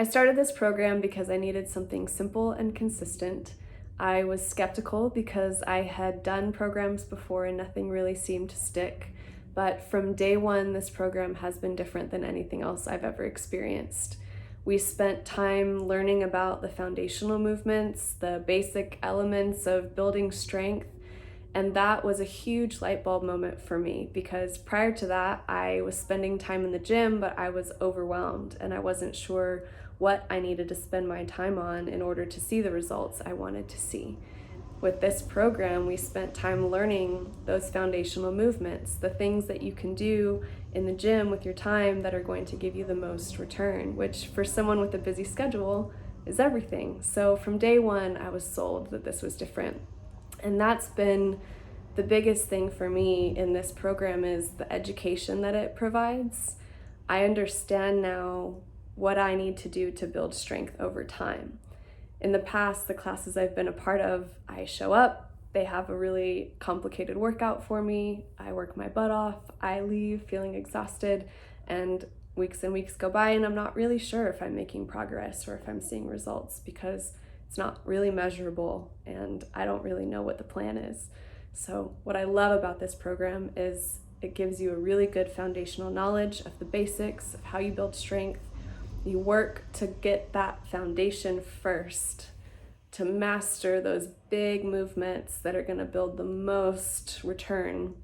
I started this program because I needed something simple and consistent. I was skeptical because I had done programs before and nothing really seemed to stick. But from day one, this program has been different than anything else I've ever experienced. We spent time learning about the foundational movements, the basic elements of building strength, and that was a huge light bulb moment for me because prior to that, I was spending time in the gym, but I was overwhelmed and I wasn't sure what I needed to spend my time on in order to see the results I wanted to see. With this program, we spent time learning those foundational movements, the things that you can do in the gym with your time that are going to give you the most return, which for someone with a busy schedule is everything. So from day one, I was sold that this was different. And that's been the biggest thing for me in this program is the education that it provides. I understand now what I need to do to build strength over time. In the past, the classes I've been a part of, I show up, they have a really complicated workout for me, I work my butt off, I leave feeling exhausted, and weeks go by and I'm not really sure if I'm making progress or if I'm seeing results because it's not really measurable and I don't really know what the plan is. So what I love about this program is it gives you a really good foundational knowledge of the basics of how you build strength. You work to get that foundation first, to master those big movements that are going to build the most return.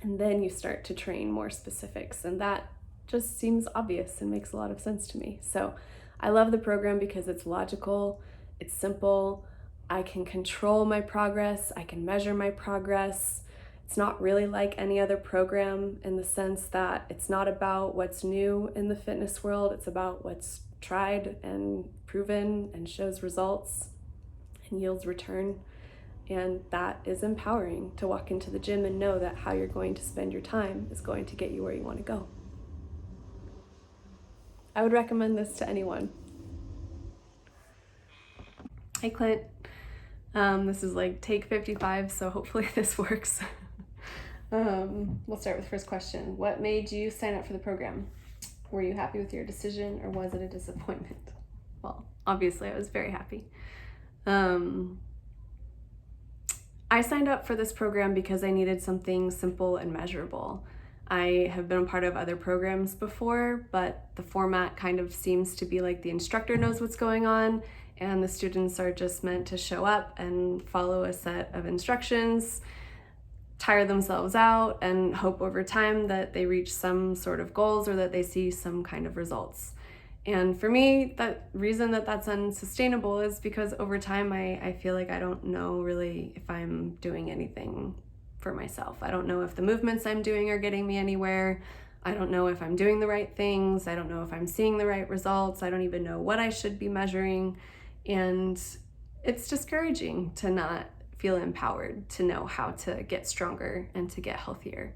And then you start to train more specifics. And that just seems obvious and makes a lot of sense to me. So I love the program because it's logical, it's simple, I can control my progress, I can measure my progress. It's not really like any other program in the sense that it's not about what's new in the fitness world, it's about what's tried and proven and shows results and yields return. And that is empowering to walk into the gym and know that how you're going to spend your time is going to get you where you want to go. I would recommend this to anyone. Hey Clint, this is like take 55, so hopefully this works. We'll start with the first question. What made you sign up for the program? Were you happy with your decision or was it a disappointment? Well, obviously I was very happy. I signed up for this program because I needed something simple and measurable. I have been a part of other programs before, but the format kind of seems to be like the instructor knows what's going on and the students are just meant to show up and follow a set of instructions, tire themselves out, and hope over time that they reach some sort of goals or that they see some kind of results. And for me, that reason that that's unsustainable is because over time I feel like I don't know really if I'm doing anything for myself. I don't know if the movements I'm doing are getting me anywhere. I don't know if I'm doing the right things. I don't know if I'm seeing the right results. I don't even know what I should be measuring. And it's discouraging to not feel empowered to know how to get stronger and to get healthier.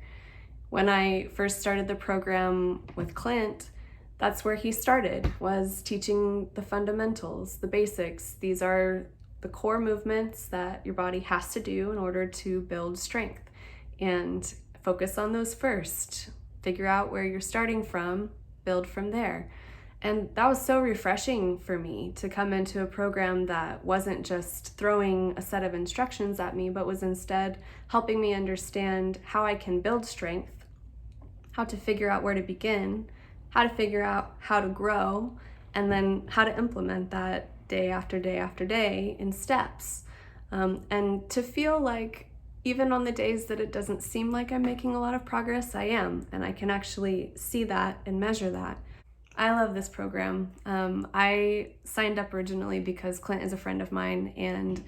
When I first started the program with Clint, that's where he started, was teaching the fundamentals, the basics. These are the core movements that your body has to do in order to build strength, and focus on those first. Figure out where you're starting from, build from there. And that was so refreshing for me to come into a program that wasn't just throwing a set of instructions at me, but was instead helping me understand how I can build strength, how to figure out where to begin, how to figure out how to grow, and then how to implement that day after day after day in steps. And to feel like even on the days that it doesn't seem like I'm making a lot of progress, I am, and I can actually see that and measure that. I love this program. I signed up originally because Clint is a friend of mine and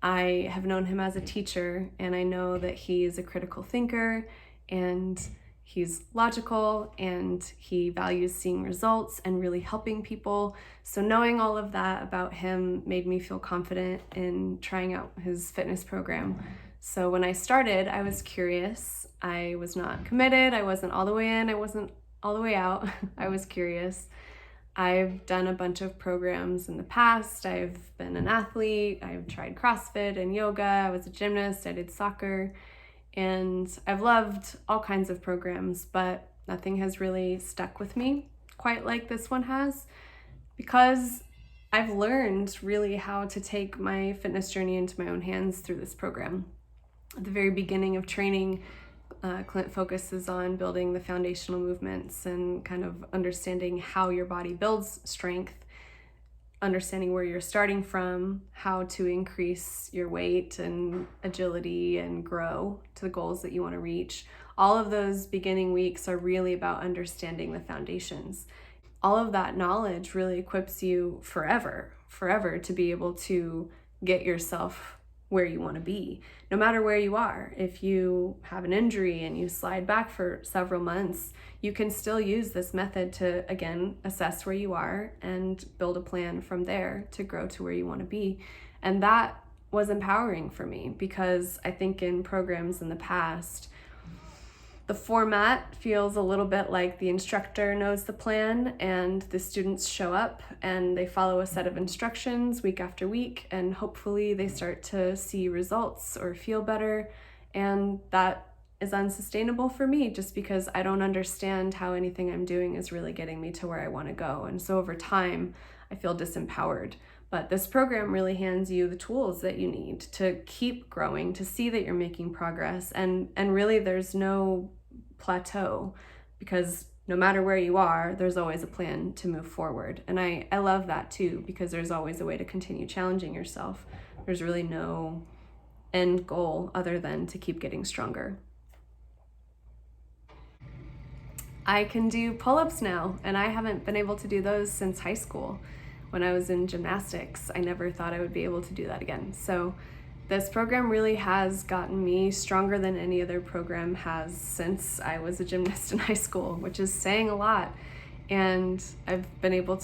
I have known him as a teacher, and I know that he's a critical thinker and he's logical and he values seeing results and really helping people. So knowing all of that about him made me feel confident in trying out his fitness program. So when I started, I was curious. I was not committed. I wasn't all the way in. I wasn't all the way out. I was curious. I've done a bunch of programs in the past. I've been an athlete. I've tried CrossFit and yoga. I was a gymnast. I did soccer. And I've loved all kinds of programs, but nothing has really stuck with me quite like this one has. because I've learned really how to take my fitness journey into my own hands through this program. At the very beginning of training, Clint focuses on building the foundational movements and kind of understanding how your body builds strength, understanding where you're starting from, how to increase your weight and agility and grow to the goals that you want to reach. All of those beginning weeks are really about understanding the foundations. All of that knowledge really equips you forever to be able to get yourself where you want to be, no matter where you are. If you have an injury and you slide back for several months, you can still use this method to, again, assess where you are and build a plan from there to grow to where you want to be. And that was empowering for me, because I think in programs in the past, the format feels a little bit like the instructor knows the plan and the students show up and they follow a set of instructions week after week, and hopefully they start to see results or feel better. And that is unsustainable for me, just because I don't understand how anything I'm doing is really getting me to where I want to go. And so over time, I feel disempowered. But this program really hands you the tools that you need to keep growing, to see that you're making progress. And really there's no plateau, because no matter where you are, there's always a plan to move forward. And I love that too, because there's always a way to continue challenging yourself. There's really no end goal other than to keep getting stronger. I can do pull-ups now, and I haven't been able to do those since high school. When I was in gymnastics, I never thought I would be able to do that again. So this program really has gotten me stronger than any other program has since I was a gymnast in high school, which is saying a lot. And I've been able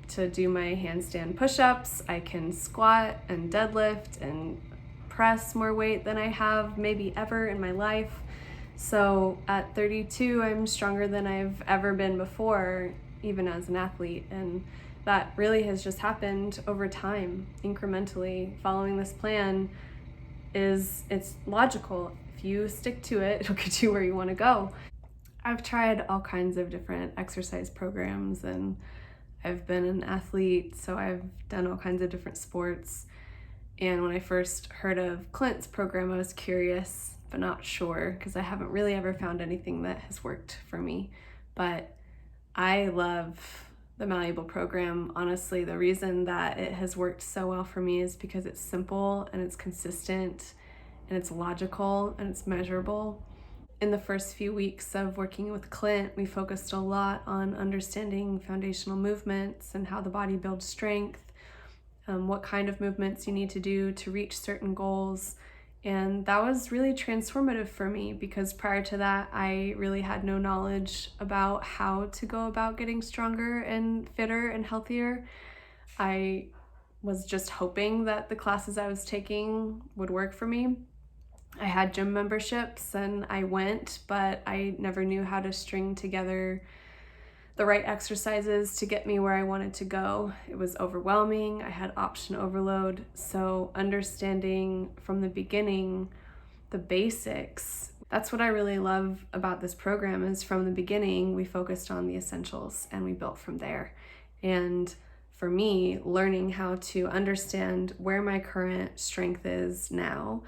to do my handstand push-ups. I can squat and deadlift and press more weight than I have maybe ever in my life. So at 32, I'm stronger than I've ever been before, even as an athlete. And that really has just happened over time, incrementally. Following this plan it's logical. If you stick to it, it'll get you where you want to go. I've tried all kinds of different exercise programs, and I've been an athlete, so I've done all kinds of different sports. And when I first heard of Clint's program, I was curious, but not sure, because I haven't really ever found anything that has worked for me. But I love the Malleable program. Honestly, the reason that it has worked so well for me is because it's simple and it's consistent and it's logical and it's measurable. In the first few weeks of working with Clint, we focused a lot on understanding foundational movements and how the body builds strength, what kind of movements you need to do to reach certain goals. And that was really transformative for me, because prior to that, I really had no knowledge about how to go about getting stronger and fitter and healthier. I was just hoping that the classes I was taking would work for me. I had gym memberships and I went, but I never knew how to string together the right exercises to get me where I wanted to go. It was overwhelming. I had option overload. So understanding from the beginning the basics, that's what I really love about this program, is from the beginning we focused on the essentials and we built from there. And for me, learning how to understand where my current strength is now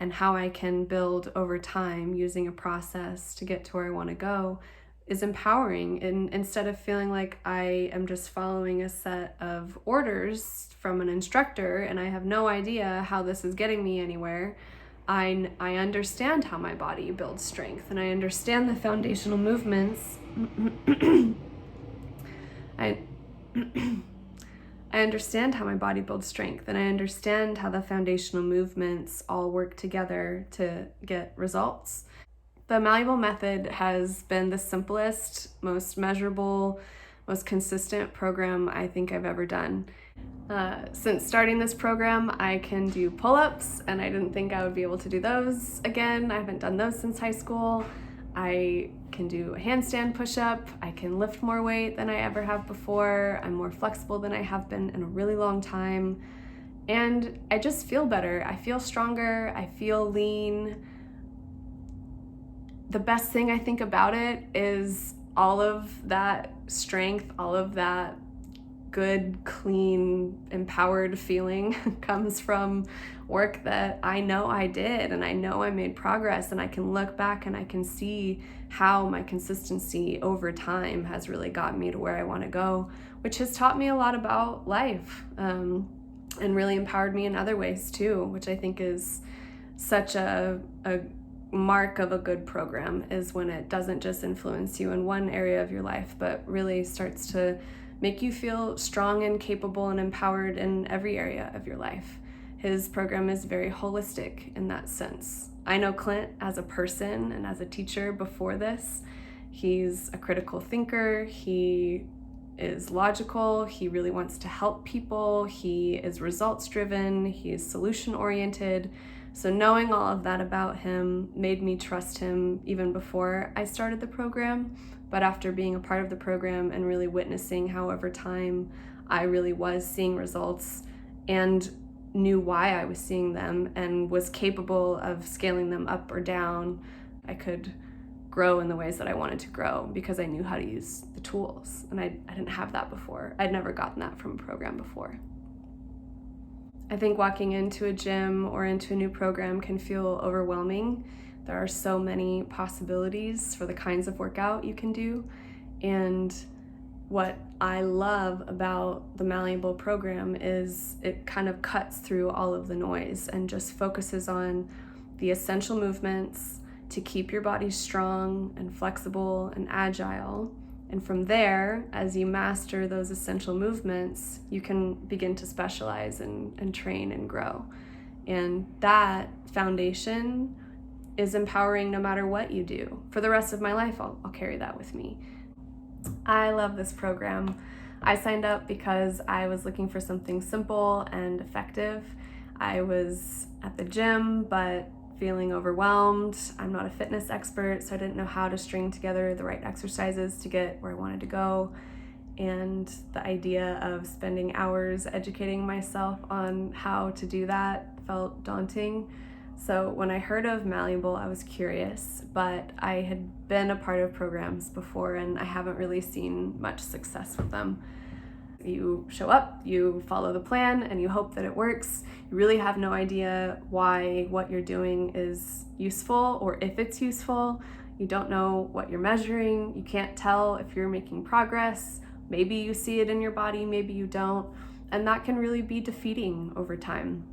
and how I can build over time using a process to get to where I want to go is empowering. And instead of feeling like I am just following a set of orders from an instructor and I have no idea how this is getting me anywhere, I understand how my body builds strength, and I understand the foundational movements. I understand how my body builds strength, and I understand how the foundational movements all work together to get results. The Malleable method has been the simplest, most measurable, most consistent program I think I've ever done. Since starting this program, I can do pull-ups, and I didn't think I would be able to do those again. I haven't done those since high school. I can do a handstand push-up. I can lift more weight than I ever have before. I'm more flexible than I have been in a really long time. And I just feel better. I feel stronger. I feel lean. The best thing I think about it is all of that strength, all of that good, clean, empowered feeling comes from work that I know I did, and I know I made progress, and I can look back and I can see how my consistency over time has really gotten me to where I want to go, which has taught me a lot about life, and really empowered me in other ways too, which I think is such a mark of a good program, is when it doesn't just influence you in one area of your life, but really starts to make you feel strong and capable and empowered in every area of your life. His program is very holistic in that sense. I know Clint as a person and as a teacher before this. He's a critical thinker. He is logical. He really wants to help people. He is results driven. He is solution oriented. So knowing all of that about him made me trust him even before I started the program. But after being a part of the program and really witnessing how over time I really was seeing results and knew why I was seeing them and was capable of scaling them up or down, I could grow in the ways that I wanted to grow because I knew how to use the tools. And I didn't have that before. I'd never gotten that from a program before. I think walking into a gym or into a new program can feel overwhelming. There are so many possibilities for the kinds of workout you can do. And what I love about the Malleable program is it kind of cuts through all of the noise and just focuses on the essential movements to keep your body strong and flexible and agile. And from there, as you master those essential movements, you can begin to specialize and train and grow. And that foundation is empowering no matter what you do. For the rest of my life, I'll carry that with me. I love this program. I signed up because I was looking for something simple and effective. I was at the gym, but feeling overwhelmed. I'm not a fitness expert, so I didn't know how to string together the right exercises to get where I wanted to go. And the idea of spending hours educating myself on how to do that felt daunting. So when I heard of Malleable, I was curious, but I had been a part of programs before and I haven't really seen much success with them. You show up, you follow the plan, and you hope that it works. You really have no idea why what you're doing is useful or if it's useful. You don't know what you're measuring. You can't tell if you're making progress. Maybe you see it in your body, maybe you don't. And that can really be defeating over time.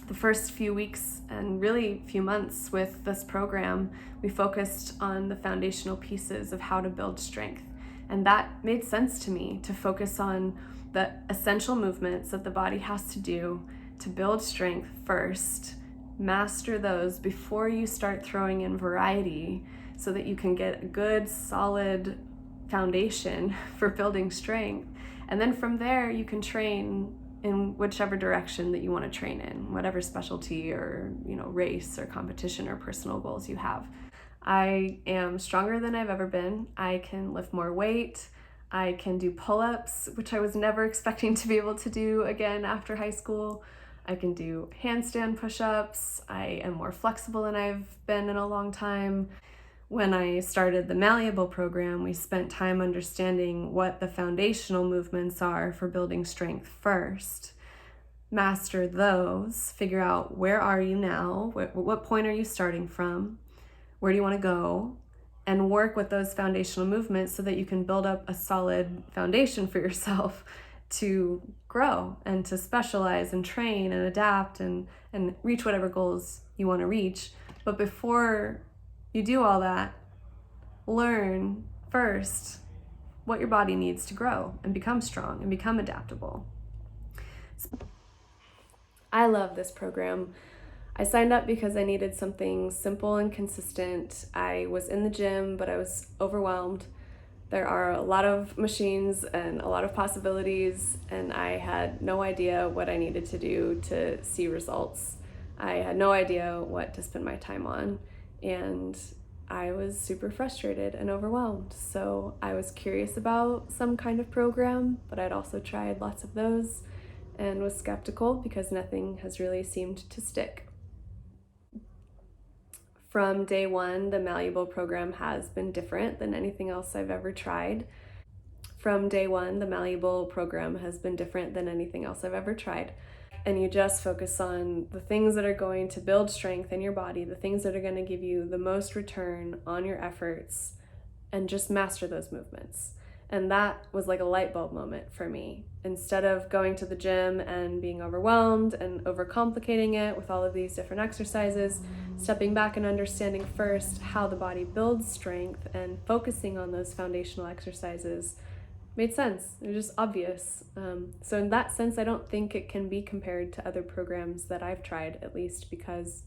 The first few weeks and really few months with this program, we focused on the foundational pieces of how to build strength. And that made sense to me, to focus on the essential movements that the body has to do to build strength first, master those before you start throwing in variety so that you can get a good, solid foundation for building strength. And then from there, you can train in whichever direction that you want to train in, whatever specialty or race or competition or personal goals you have. I am stronger than I've ever been. I can lift more weight. I can do pull-ups, which I was never expecting to be able to do again after high school. I can do handstand push-ups. I am more flexible than I've been in a long time. When I started the Malleable program, we spent time understanding what the foundational movements are for building strength first. Master those, figure out where are you now, what point are you starting from, where do you want to go, and work with those foundational movements so that you can build up a solid foundation for yourself to grow and to specialize and train and adapt and reach whatever goals you want to reach. But before you do all that, learn first what your body needs to grow and become strong and become adaptable. I love this program. I signed up because I needed something simple and consistent. I was in the gym, but I was overwhelmed. There are a lot of machines and a lot of possibilities, and I had no idea what I needed to do to see results. I had no idea what to spend my time on, and I was super frustrated and overwhelmed. So I was curious about some kind of program, but I'd also tried lots of those and was skeptical because nothing has really seemed to stick. From day one, the Malleable program has been different than anything else I've ever tried. From day one, the Malleable program has been different than anything else I've ever tried. And you just focus on the things that are going to build strength in your body, the things that are going to give you the most return on your efforts, and just master those movements. And that was like a light bulb moment for me. Instead of going to the gym and being overwhelmed and overcomplicating it with all of these different exercises, stepping back and understanding first how the body builds strength and focusing on those foundational exercises made sense. It was just obvious. So in that sense, I don't think it can be compared to other programs that I've tried, at least because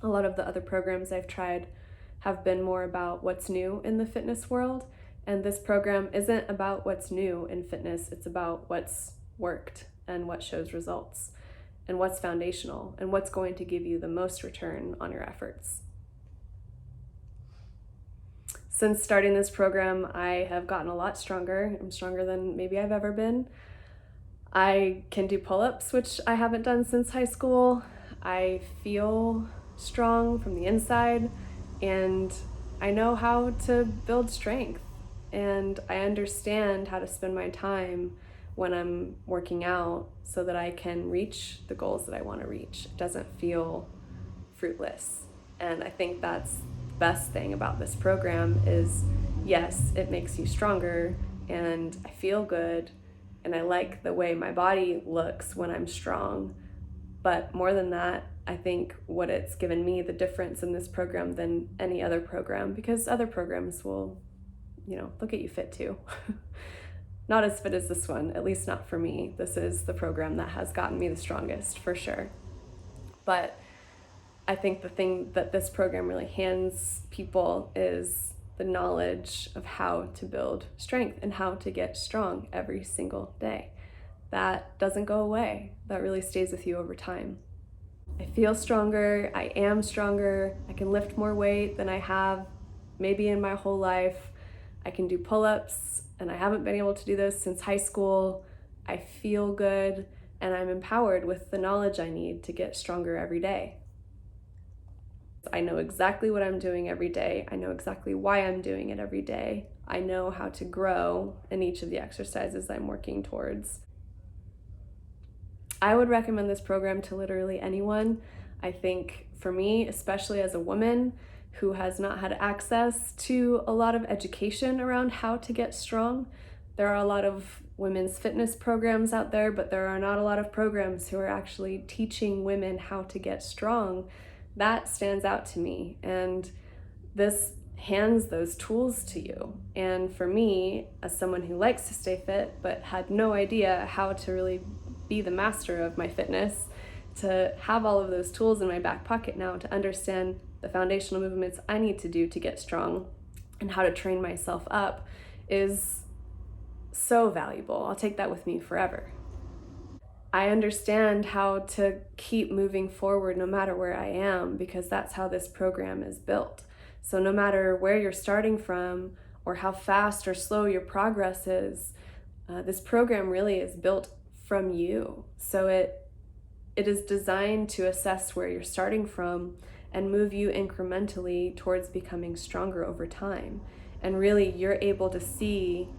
a lot of the other programs I've tried have been more about what's new in the fitness world. And this program isn't about what's new in fitness, it's about what's worked and what shows results and what's foundational and what's going to give you the most return on your efforts. Since starting this program, I have gotten a lot stronger. I'm stronger than maybe I've ever been. I can do pull-ups, which I haven't done since high school. I feel strong from the inside, and I know how to build strength. And I understand how to spend my time when I'm working out so that I can reach the goals that I want to reach. It doesn't feel fruitless. And I think that's the best thing about this program is, yes, it makes you stronger and I feel good and I like the way my body looks when I'm strong. But more than that, I think what it's given me the difference in this program than any other program, because other programs will look at you fit too. Not as fit as this one, at least not for me. This is the program that has gotten me the strongest, for sure. But I think the thing that this program really hands people is the knowledge of how to build strength and how to get strong every single day. That doesn't go away. That really stays with you over time. I feel stronger, I am stronger, I can lift more weight than I have maybe in my whole life. I can do pull-ups, and I haven't been able to do those since high school. I feel good, and I'm empowered with the knowledge I need to get stronger every day. I know exactly what I'm doing every day. I know exactly why I'm doing it every day. I know how to grow in each of the exercises I'm working towards. I would recommend this program to literally anyone. I think for me, especially as a woman, who has not had access to a lot of education around how to get strong. There are a lot of women's fitness programs out there, but there are not a lot of programs who are actually teaching women how to get strong. That stands out to me, and this hands those tools to you. And for me, as someone who likes to stay fit but had no idea how to really be the master of my fitness, to have all of those tools in my back pocket now to understand the foundational movements I need to do to get strong and how to train myself up is so valuable. I'll take that with me forever. I understand how to keep moving forward no matter where I am, because that's how this program is built. So no matter where you're starting from or how fast or slow your progress is, this program really is built from you. So it is designed to assess where you're starting from and move you incrementally towards becoming stronger over time. And really, you're able to see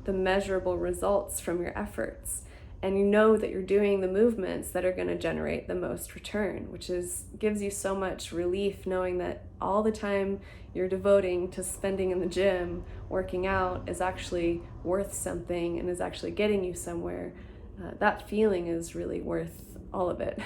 the measurable results from your efforts. And you know that you're doing the movements that are going to generate the most return, which gives you so much relief knowing that all the time you're devoting to spending in the gym, working out, is actually worth something and is actually getting you somewhere. That feeling is really worth all of it.